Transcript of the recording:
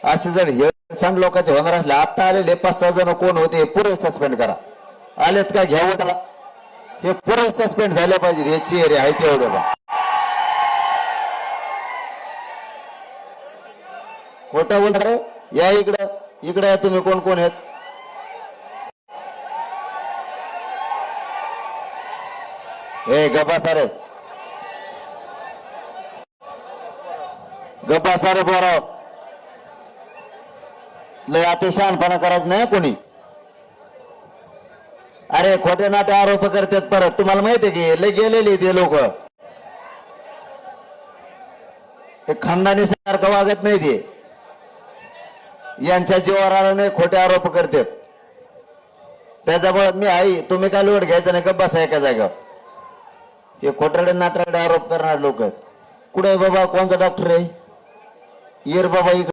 असे जर हेळसांड लोकांचे होणार असले, आता आलेले 5-6 जण कोण होते पुरे सस्पेंड करा. आलेत का घ्यावं त्याला, हे पुरे सस्पेंड झाले पाहिजे. हे चेहरे आहेत एवढे बा. खोटं बोलता रे. या इकडं, इकडे या तुम्ही. कोण कोण आहेत? ए गप्पा सारे, गप्पा सारे बोराव. लय अतिशहाणपणा करायचं नाही कोणी. अरे खोटे नाटे आरोप करतात परत. तुम्हाला माहितीये की लय गेलेली ते लोक, ते खानदानी सारखं वागत नाही. ते यांच्या जीवावर आला नाही, खोटे आरोप करतात. त्याच्यामुळे मी आई, तुम्ही काय लोट घ्यायचं नाही, गप्पा बसा एका जागेवर. हे खोटाडे नाटाडे आरोप करणारे लोक. कुठे बाबा, कोणचा डॉक्टर आहे? येर बाबा इकडे.